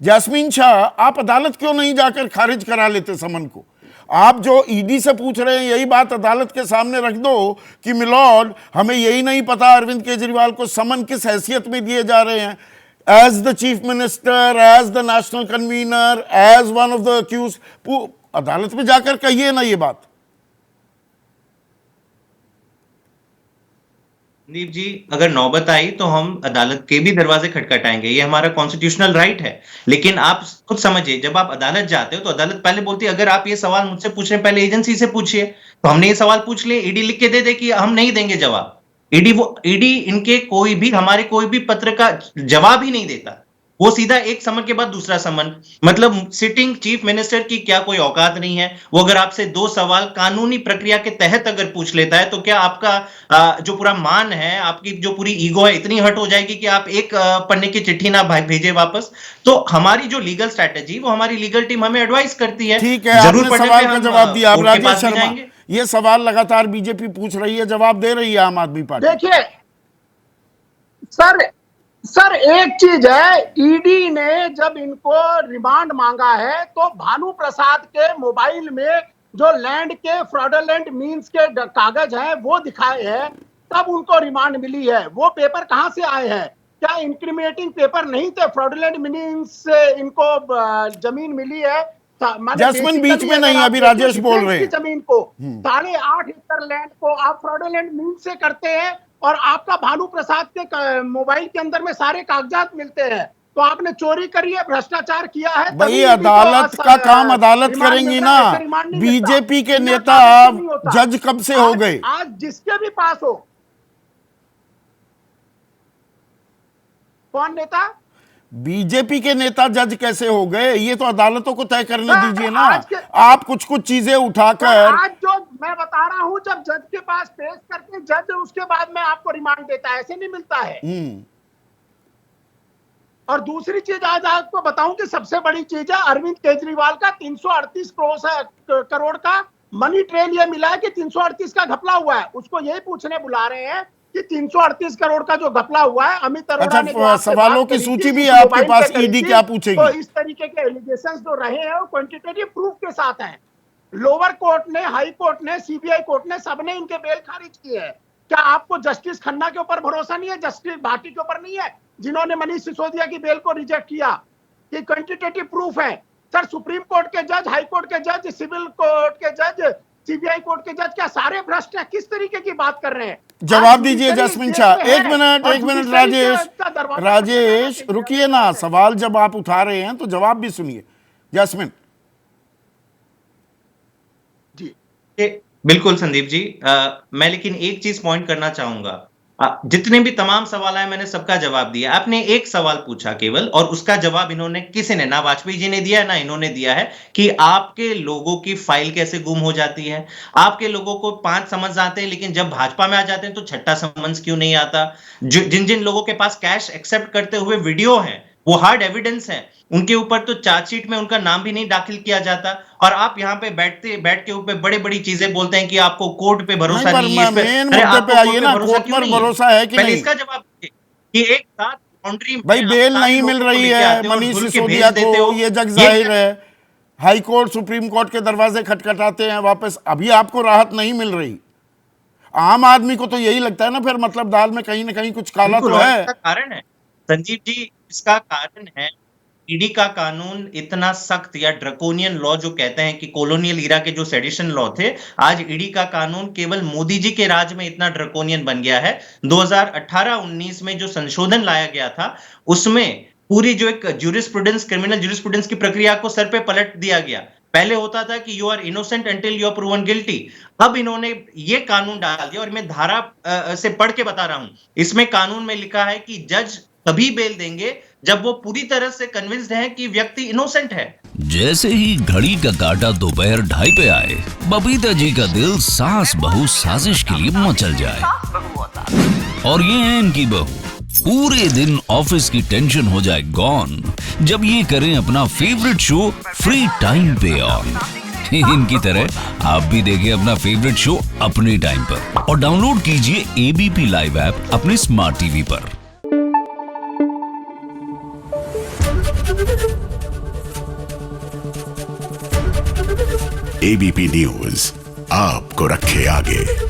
Jasmine Shah, आप अदालत क्यों नहीं जाकर खारिज करा लेते समन को? आप जो ईडी से पूछ रहे हैं यही बात अदालत के सामने रख दो कि मिलॉर्ड, हमें यही नहीं पता अरविंद केजरीवाल को समन किस हैसियत में दिए जा रहे हैं, as the chief minister, as the national convener, as one of the accused. अदालत में जाकर कहिए ना ये बात। संदीप जी, अगर नौबत आई तो हम अदालत के भी दरवाजे खटखटाएंगे, ये हमारा कॉन्स्टिट्यूशनल राइट है। लेकिन आप खुद समझिए, जब आप अदालत जाते हो तो अदालत पहले बोलती है अगर आप ये सवाल मुझसे पूछ रहे हैं पहले एजेंसी से पूछिए। तो हमने ये सवाल पूछ लिए, ईडी लिख के दे दे कि हम नहीं देंगे जवाब। ईडी इनके कोई भी, हमारे कोई भी पत्र का जवाब ही नहीं देता। वो सीधा एक समन के बाद दूसरा समन, मतलब सिटिंग चीफ मिनिस्टर की क्या कोई औकात नहीं है? वो अगर आपसे 2 सवाल कानूनी प्रक्रिया के तहत अगर पूछ लेता है तो क्या आपका जो पूरा मान है, आपकी जो पूरी ईगो है, इतनी हर्ट हो जाएगी कि आप एक पन्ने की चिट्ठी ना भेजे वापस? तो हमारी जो लीगल स्ट्रैटेजी, वो हमारी लीगल टीम हमें एडवाइस करती है। ठीक है, आपने सवाल का जवाब दिया। अब राजेश शर्मा, ये सवाल लगातार बीजेपी पूछ रही है, जवाब दे रही है आम आदमी पार्टी। देखिए सर, एक चीज है, ईडी ने जब इनको रिमांड मांगा है तो भानु प्रसाद के मोबाइल में जो लैंड के फ्रॉडुलेंट मींस के कागज हैं वो दिखाए हैं, तब उनको रिमांड मिली है। वो पेपर कहां से आए हैं? क्या इंक्रिमिनेटिंग पेपर नहीं थे? फ्रॉडुलेंट मींस से इनको जमीन मिली है। जैस्मिन बीच में नहीं, अभी राजेश बोल रहे हैं। जमीन को 8.5 एकड़ लैंड को आप फ्रॉडुलेंट मींस से करते हैं और आपका भानु प्रसाद के मोबाइल के अंदर में सारे कागजात मिलते हैं, तो आपने चोरी करी है, भ्रष्टाचार किया है। भाई अदालत का काम अदालत करेंगी ना। बीजेपी के नेता जज कब से हो गए? आज जिसके भी पास हो, कौन नेता? बीजेपी के नेता जज कैसे हो गए? ये तो अदालतों को तय करने दीजिए ना। आप कुछ चीजें उठाकर, आज जो मैं बता रहा हूं, जब जज के पास पेश करके जज उसके बाद में आपको रिमांड देता है, ऐसे नहीं मिलता है। और दूसरी चीज आज आपको बताऊं कि सबसे बड़ी चीज है, अरविंद केजरीवाल का 338 करोड़ का मनी ट्रेल ये मिला है कि 338 का घपला हुआ है। उसको यही पूछने बुला रहे हैं कि 338 करोड़ का जो घपला हुआ है, अमित अरोड़ा ने सवालों की सूची भी है आपके पास, ईडी क्या पूछेगी? तो इस तरीके के एलिगेशंस जो रहे हैं वो क्वांटिटेटिव प्रूफ के साथ हैं। लोअर कोर्ट ने, हाई कोर्ट ने, सीबीआई कोर्ट ने, सबने इनके बेल खारिज किए हैं। क्या आपको जस्टिस खन्ना के ऊपर भरोसा नहीं है? जस्टिस भाटी के ऊपर नहीं है, जिन्होंने मनीष सिसोदिया की बेल को रिजेक्ट किया? कि क्वांटिटेटिव प्रूफ है। सर, सुप्रीम कोर्ट के जज, हाई कोर्ट के जज, सिविल कोर्ट के जज, सीबीआई कोर्ट के जज क्या सारे भ्रष्ट हैं? किस तरीके की बात कर रहे हैं? जवाब दीजिए जैस्मिन शाह। एक मिनट राजेश रुकिए ना। सवाल जब आप उठा रहे हैं तो जवाब भी सुनिए। जैस्मिन जी। बिल्कुल संदीप जी, मैं लेकिन एक चीज पॉइंट करना चाहूंगा। जितने भी तमाम सवाल आए मैंने सबका जवाब दिया। आपने एक सवाल पूछा केवल, और उसका जवाब इन्होंने, किसी ने, ना वाजपेयी जी ने दिया है ना इन्होंने दिया है, कि आपके लोगों की फाइल कैसे गुम हो जाती है। आपके लोगों को 5 समन्स आते हैं, लेकिन जब भाजपा में आ जाते हैं तो 6ठा समन्स क्यों नहीं आता। जिन जिन लोगों के पास कैश एक्सेप्ट करते हुए वीडियो है, वो हार्ड एविडेंस है, उनके ऊपर तो चार्जशीट में उनका नाम भी नहीं दाखिल किया जाता। और आप यहाँ पे बैठ के ऊपर बड़ी बड़ी चीजें बोलते हैं कि आपको कोर्ट पे भरोसा नहीं है। भरोसा है कि नहीं? इसका जवाब कि एक साथ बाउंड्री, भाई बेल नहीं मिल रही है मनीष सिसोदिया को, ये जग जाहिर है। हाई कोर्ट, सुप्रीम कोर्ट के दरवाजे खटखटाते हैं वापस, अभी आपको राहत नहीं मिल रही। आम आदमी को तो यही लगता है ना, फिर मतलब दाल में कहीं ना कहीं कुछ काला तो है। कारण है संजीव जी, इसका कारण है ईडी का कानून इतना सख्त, या ड्रकोनियन लॉ जो कहते हैं कि कॉलोनियल इरा के जो सेडिशन लॉ थे, आज ईडी का कानून केवल मोदी जी के राज में इतना ड्रकोनियन बन गया है। 2018-19 में जो संशोधन लाया गया था, उसमें पूरी जो एक ज्यूरिस्प्रूडेंस, क्रिमिनल ज्यूरिस्प्रूडेंस की प्रक्रिया को सर पे पलट दिया गया। पहले होता था कि you are innocent until you are proven guilty. अब इन्होंने ये कानून डाल दिया, और मैं धारा से पढ़ के बता रहा हूं। इसमें कानून में लिखा है कि जज तभी बेल देंगे जब वो पूरी तरह से कन्विंस्ड है कि व्यक्ति इनोसेंट है। जैसे ही घड़ी का काटा दोपहर 2:30 पे आए, बबीता जी का दिल सास बहू साजिश के लिए मचल जाए। और ये है इनकी बहू, पूरे दिन ऑफिस की टेंशन हो जाए गॉन जब ये करें अपना फेवरेट शो फ्री टाइम पे ऑन। इनकी तरह आप भी देखें अपना फेवरेट शो अपने टाइम पर, और डाउनलोड कीजिए एबीपी लाइव ऐप अपने स्मार्ट टीवी पर। एबीपी न्यूज आपको रखे आगे।